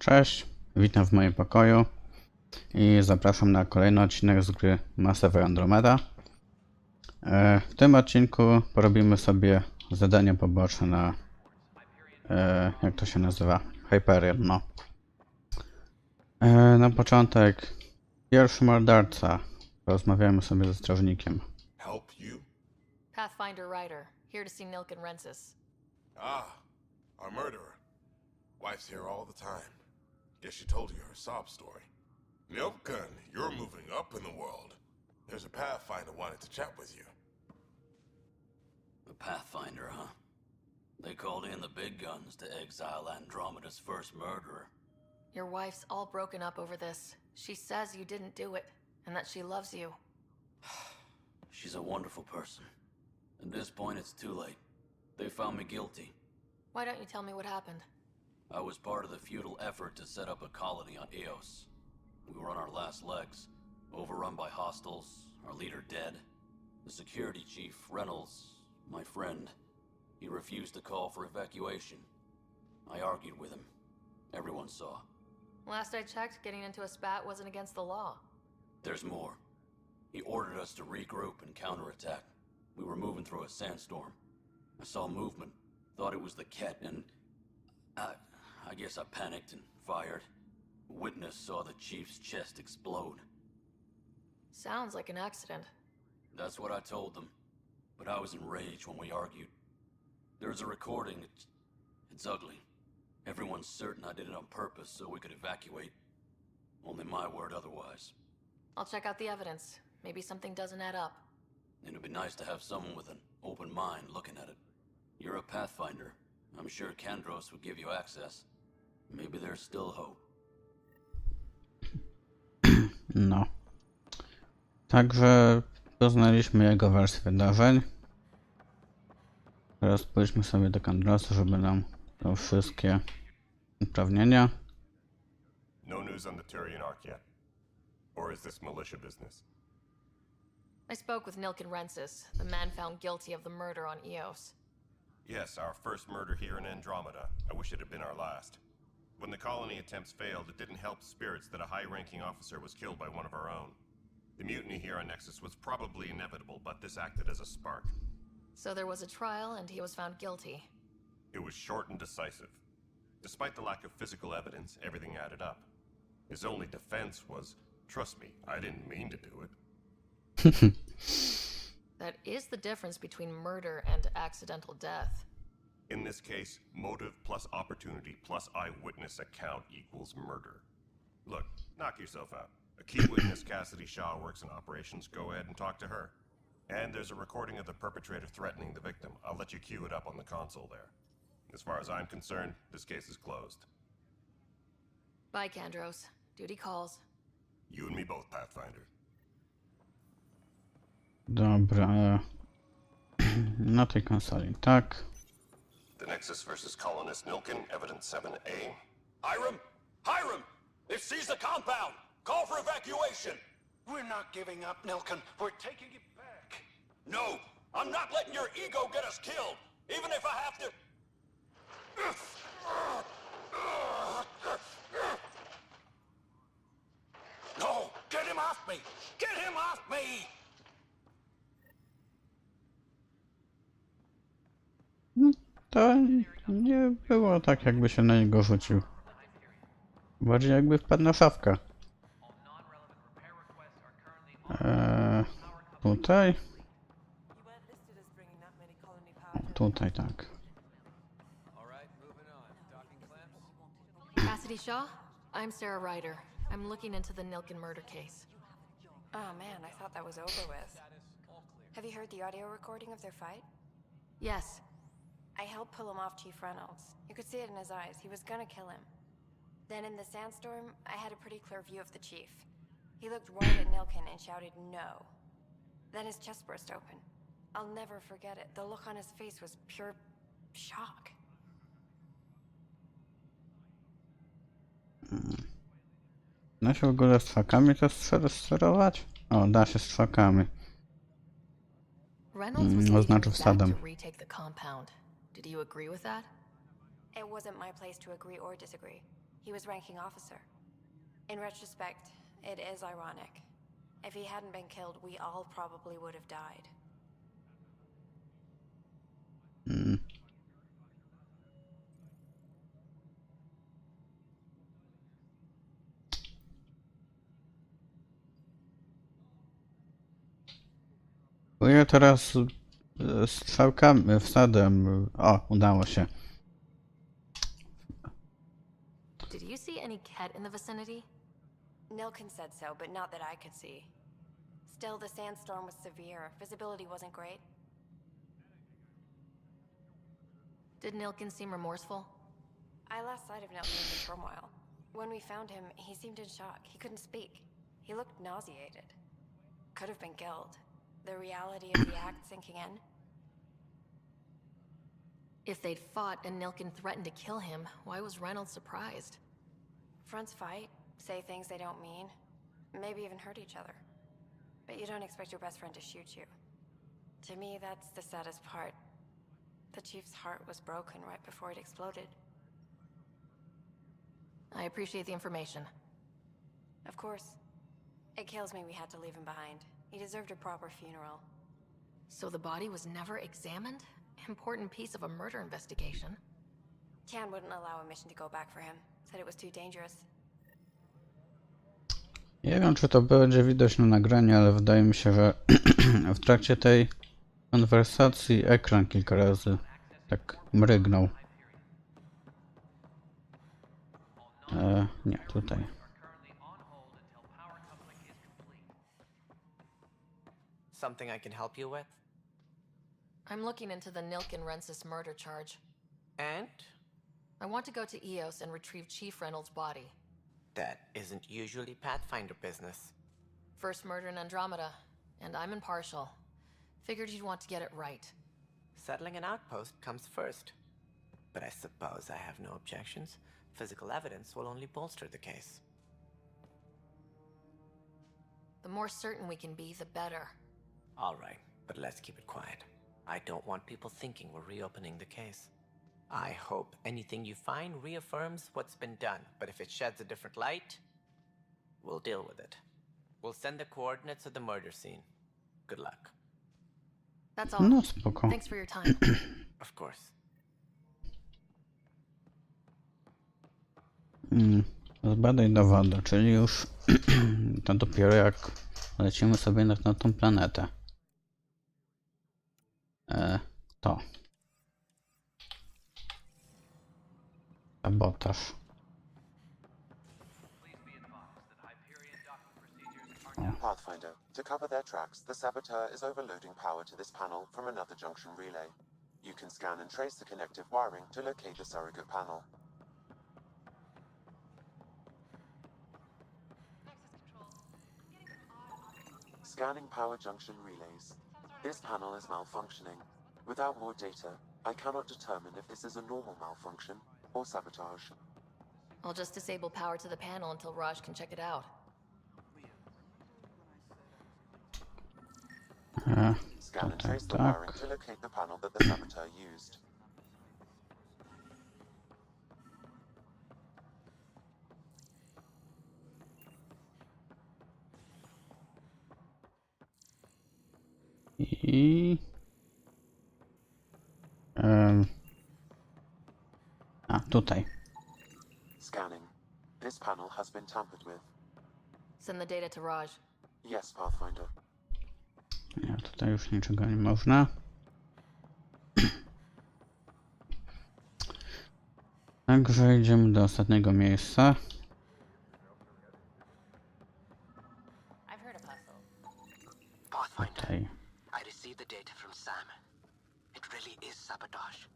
Cześć, witam w moim pokoju i zapraszam na kolejny odcinek z gry serii Andromeda. W tym odcinku porobimy sobie zadanie poboczne na, jak to się nazywa, Hyperion, no. Na początek, pierwszy morderca. Porozmawiamy sobie ze strażnikiem. Help you? Pathfinder Ryder, here to see Naiken. Ah, our murderer. Wife's here all the time. Guess she told you her sob story. Naiken, you're moving up in the world. There's a Pathfinder wanted to chat with you. The Pathfinder, huh? They called in the big guns to exile Andromeda's first murderer. Your wife's all broken up over this. She says you didn't do it, and that she loves you. She's a wonderful person. At this point, it's too late. They found me guilty. Why don't you tell me what happened? I was part of the futile effort to set up a colony on Eos. We were on our last legs, overrun by hostiles, our leader dead. The security chief, Reynolds, my friend, he refused to call for evacuation. I argued with him. Everyone saw. Last I checked, getting into a spat wasn't against the law. There's more. He ordered us to regroup and counterattack. We were moving through a sandstorm. I saw movement, thought it was the Ket, and I guess I panicked and fired. A witness saw the chief's chest explode. Sounds like an accident. That's what I told them, but I was enraged when we argued. There's a recording. It's ugly. Everyone's certain I did it on purpose so we could evacuate. Only my word otherwise. I'll check out the evidence. Maybe something doesn't add up. It'd be nice to have someone with an open mind looking at it. You're a Pathfinder. I'm sure Kandros would give you access. Maybe there's still hope. No. Także poznaliśmy jego wersję wydarzeń. Teraz pójdźmy sobie do Kandrosa, żeby nam dał wszystkie uprawnienia. No news on the Turian Ark yet? Or is this militia business? I spoke with Naiken, the man found guilty of the murder on Eos. Yes, our first murder here in Andromeda. I wish it had been our last. When the colony attempts failed, it didn't help spirits that a high-ranking officer was killed by one of our own. The mutiny here on Nexus was probably inevitable, but this acted as a spark. So there was a trial, and he was found guilty. It was short and decisive. Despite the lack of physical evidence, everything added up. His only defense was, trust me, I didn't mean to do it. That is the difference between murder and accidental death. In this case, motive plus opportunity plus eyewitness account equals murder. Look, knock yourself out. A key witness, Cassidy Shaw, works in operations. Go ahead and talk to her. And there's a recording of the perpetrator threatening the victim. I'll let you cue it up on the console there. As far as I'm concerned, this case is closed. Bye, Kandros. Duty calls. You and me both, Pathfinder. Dobra. Na tej konsoli, tak. The Nexus versus Colonist Naiken, Evidence 7A. Hiram! Hiram! They've seized the compound! Call for evacuation! We're not giving up, Naiken. We're taking it back. No! I'm not letting your ego get us killed! Even if I have to... No! Get him off me! Get him off me! To nie było tak, jakby się na niego rzucił. Bardziej jakby wpadł na szafkę. Tutaj. O, tutaj tak. Cassidy Shaw? I'm Sarah Ryder. I'm looking into the Naiken murder case. Oh man, I thought that was over with. Have you heard the audio recording of their fight? Yes. I helped pull him off Chief Reynolds. You could see it in his eyes. He was gonna kill him. Then in the sandstorm, I had a pretty clear view of the chief. He looked right at Naiken and shouted no. Then his chest burst open. I'll never forget it. The look on his face was pure shock. Da się w ogóle z trzakami to sterować? O, da się z trzakami. Reynolds was leading Oznaczył back wsadem. to retake the compound. Did you agree with that? It wasn't my place to agree or disagree. He was ranking officer. In retrospect, it is ironic. If he hadn't been killed, we all probably would have died. Mm. Próbuję teraz strzałkami, wsadem. O, udało się. Did you see any Ket in the vicinity? Nilken said so, but not that I could see. Still, the sandstorm was severe. Visibility wasn't great. Did Nilken seem remorseful? I lost sight of Nilken in the turmoil. When we found him, he seemed in shock. He couldn't speak. He looked nauseated. Could have been killed. The reality of the act sinking in. If they'd fought and Nilken threatened to kill him, why was Reynolds surprised? Fronts fight, say things they don't mean, maybe even hurt each other. But you don't expect your best friend to shoot you. To me, that's the saddest part. The Chief's heart was broken right before it exploded. I appreciate the information. Of course. It kills me we had to leave him behind. He deserved a proper funeral. So the body was never examined? Important piece of a murder investigation. Tian wouldn't allow a mission to go back for him. Said it was too dangerous. Nie wiem, czy to będzie widać na nagraniu, ale wydaje mi się, że w trakcie tej konwersacji ekran kilka razy tak mrygnął. Nie, tutaj. Something I can help you with? I'm looking into the Nilken-Rensis murder charge. And? I want to go to EOS and retrieve Chief Reynolds' body. That isn't usually Pathfinder business. First murder in Andromeda, and I'm impartial. Figured you'd want to get it right. Settling an outpost comes first. But I suppose I have no objections. Physical evidence will only bolster the case. The more certain we can be, the better. All right, but let's keep it quiet. I don't want people thinking we're reopening the case. I hope anything you find reaffirms what's been done, but if it sheds a different light, we'll deal with it. We'll send the coordinates of the murder scene. Good luck. That's all. No spoko. Thanks for your time. Of course. Zbadaj dowody, czyli już to dopiero jak lecimy sobie na tą planetę. To. Sabotaż. Pathfinder, to cover their tracks, the saboteur is overloading power to this panel from another junction relay. You can scan and trace the connective wiring to locate the surrogate panel. Scanning power junction relays. This panel is malfunctioning. Without more data, I cannot determine if this is a normal malfunction or sabotage. I'll just disable power to the panel until Raj can check it out. Scan and trace the tak. wiring to locate the panel that the saboteur used. I... tutaj. Scanning. This panel has been tampered with. Send the data to Raj. Yes, Pathfinder. Nie, tutaj już niczego nie można. Także idziemy do ostatniego miejsca. I've heard of hustle. Pathfinder, Tutaj. I received the data from Sam. It really is sabotage.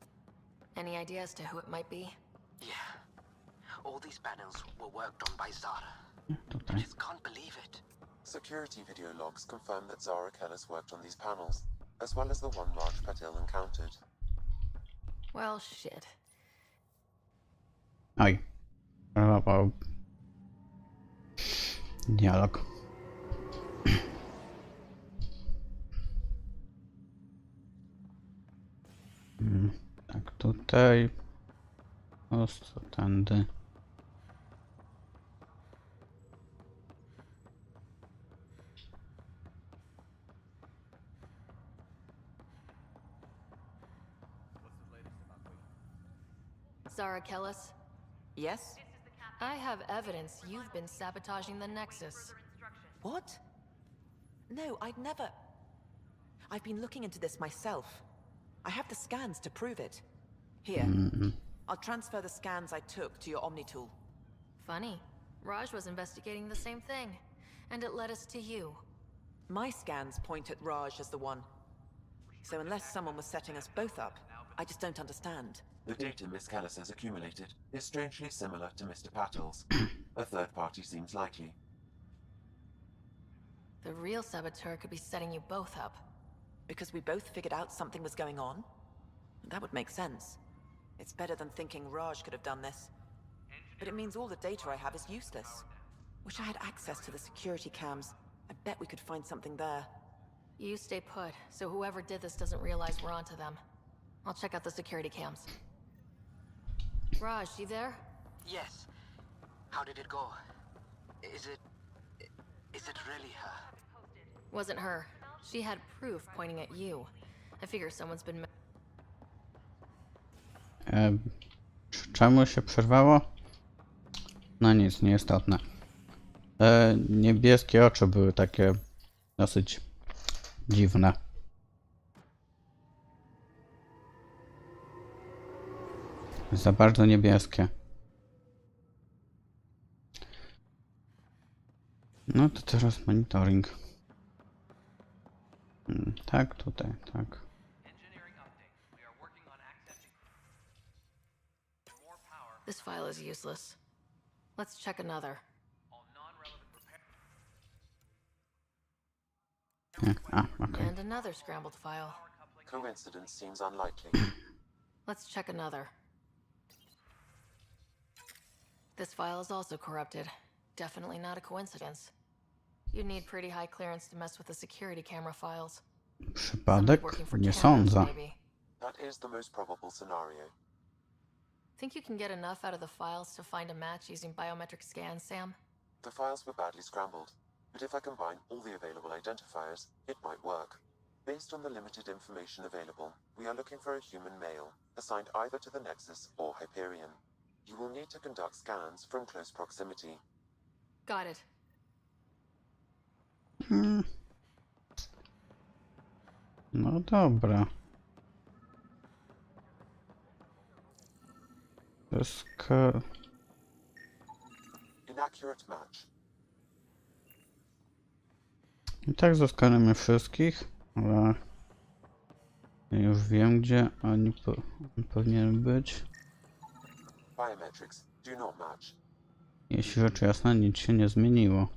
Any idea as to who it might be? Yeah. All these panels were worked on by Zara. I Tutaj. just can't believe it. Security video logs confirm that Zara Kellis worked on these panels, as well as the one Raj Patil encountered. Well, shit. Oj. Przełapał dialog. Tak, tutaj. Prosto tędy. Zara Kellis? Yes? I have evidence you've been sabotaging the Nexus. What? No, I'd never... I've been looking into this myself. I have the scans to prove it. Here. I'll transfer the scans I took to your Omni tool. Funny. Raj was investigating the same thing, and it led us to you. My scans point at Raj as the one. So unless someone was setting us both up, I just don't understand. The data Miss Kellis has accumulated is strangely similar to Mr. Patel's. A third party seems likely. The real saboteur could be setting you both up. Because we both figured out something was going on? That would make sense. It's better than thinking Raj could have done this. But it means all the data I have is useless. Wish I had access to the security cams. I bet we could find something there. You stay put, so whoever did this doesn't realize we're onto them. I'll check out the security cams. Raj, you there? Yes. How did it go? Is it really her? Wasn't her. She had proof pointing at you. I figure someone's been... Czemu się przerwało? No nic, nieistotne. Niebieskie oczy były takie dosyć dziwne. Za bardzo niebieskie. No to teraz monitoring. Tak, tutaj, tak. This file is useless. Let's check another. Okay. And another scrambled file. Coincidence seems unlikely. Let's check another. This file is also corrupted. Definitely not a coincidence. You'd need pretty high clearance to mess with the security camera files. Przypadek? Nie sądzę. That is the most probable scenario. Think you can get enough out of the files to find a match using biometric scans, Sam? The files were badly scrambled, but if I combine all the available identifiers, it might work. Based on the limited information available, we are looking for a human male, assigned either to the Nexus or Hyperion. You will need to conduct scans from close proximity. Got it. No dobra. Inaccurate match. I tak zaskanujemy wszystkich, ale ja już wiem, gdzie oni powinien być. Biometrics do not match. Jeśli rzecz jasna, nic się nie zmieniło.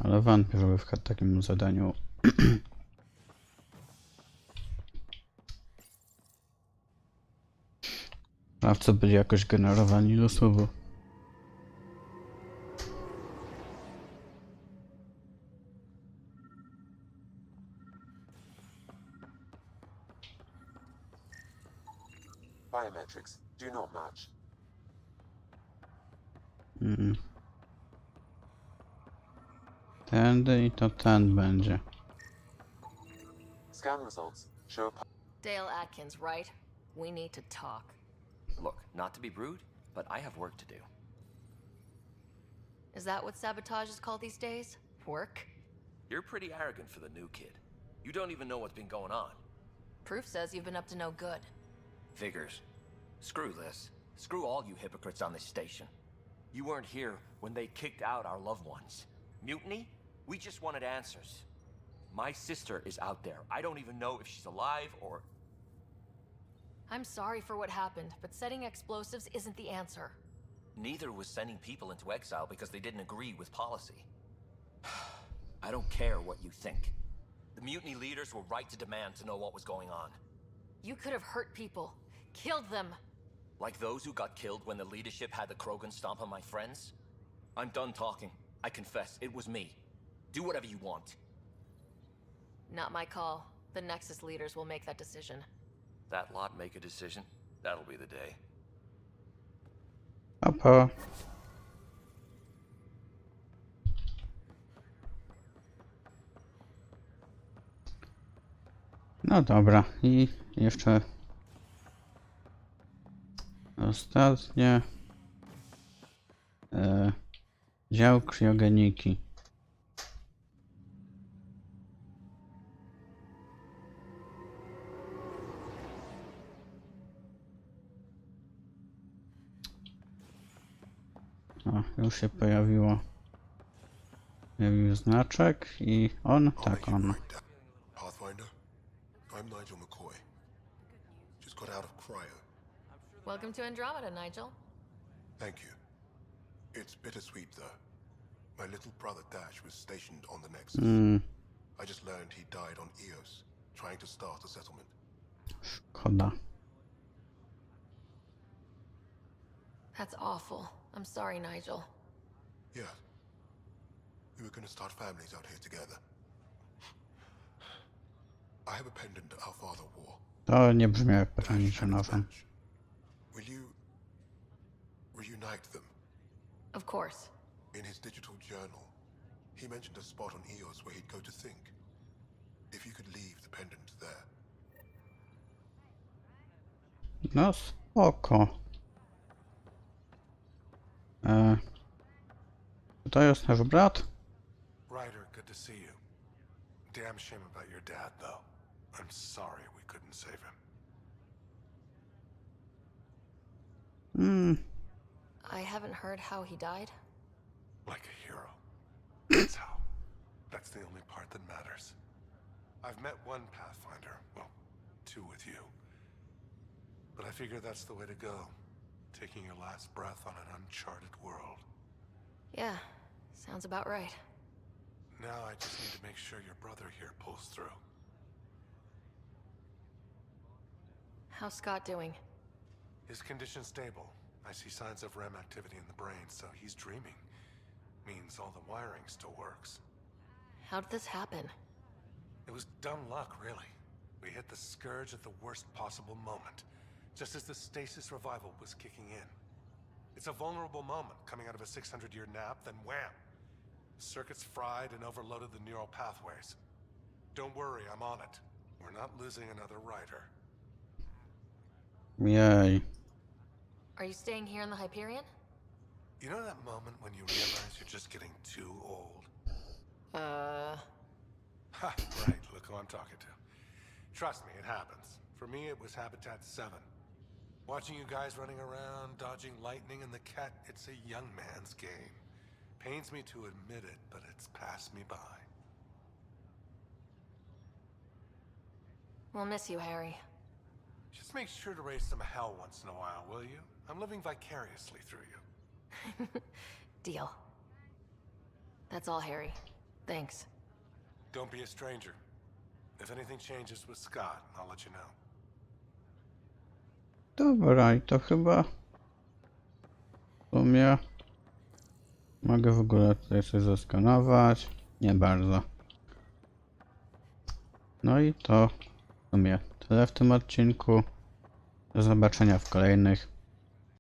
Ale wątpię, żeby w takim zadaniu sprawca będzie jakoś generowani losowo. Biometrics do not match. Tędy i to ten będzie. Scan results show Dale Atkins, right? We need to talk. Look, not to be rude, but I have work to do. Is that what sabotage is called these days? Work? You're pretty arrogant for the new kid. You don't even know what's been going on. Proof says you've been up to no good. Figures. Screw this. Screw all you hypocrites on this station. You weren't here when they kicked out our loved ones. Mutiny? We just wanted answers. My sister is out there. I don't even know if she's alive or... I'm sorry for what happened, but setting explosives isn't the answer. Neither was sending people into exile because they didn't agree with policy. I don't care what you think. The mutiny leaders were right to demand to know what was going on. You could have hurt people. Killed them. Like those who got killed when the leadership had the Krogan stomp on my friends? I'm done talking. I confess, it was me. Do whatever you want. Not my call. The Nexus leaders will make that decision. That lot make a decision? That'll be the day. Opa. No dobra, i jeszcze ostatnie. Dział kriogeniki. O, już się pojawił znaczek i on, tak on. Pathfinder, I'm Nigel McCoy. Just got out of cryo. Welcome to Andromeda, Nigel. Thank you. It's bittersweet, though. My little brother Dash was stationed on the Nexus. I just learned he died on Eos, trying to start a settlement. Szkoda. That's awful. I'm sorry, Nigel. Yeah. We were gonna start families out here together. I have a pendant our father wore. To nie brzmi jak pytanie nowe. Will you reunite them? Of course. In his digital journal, he mentioned a spot on Eos where he'd go to think. If you could leave the pendant there. No spoko. To jest nasz brat? Ryder, good to see you. Damn shame about your dad, though. I'm sorry we couldn't save him. I haven't heard how he died. Like a hero. That's how. That's the only part that matters. I've met one Pathfinder. Well, two with you. But I figure that's the way to go. Taking your last breath on an uncharted world. Yeah, sounds about right. Now I just need to make sure your brother here pulls through. How's Scott doing? His condition's stable. I see signs of REM activity in the brain, so he's dreaming. Means all the wiring still works. How did this happen? It was dumb luck, really. We hit the Scourge at the worst possible moment, just as the stasis revival was kicking in. It's a vulnerable moment coming out of a 600-year nap, then wham! Circuits fried and overloaded the neural pathways. Don't worry, I'm on it. We're not losing another Rider. Yay. Are you staying here in the Hyperion? You know that moment when you realize you're just getting too old? Ha, right, look who I'm talking to. Trust me, it happens. For me, it was Habitat 7. Watching you guys running around, dodging lightning and the cat, it's a young man's game. Pains me to admit it, but it's passed me by. We'll miss you, Harry. Just make sure to raise some hell once in a while, will you? I'm living vicariously through you. Deal. That's all, Harry. Thanks. Don't be a stranger. If anything changes with Scott, I'll let you know. Dobra, i to chyba w sumie mogę w ogóle tutaj coś zeskanować. Nie bardzo. No i to w sumie tyle w tym odcinku. Do zobaczenia w kolejnych.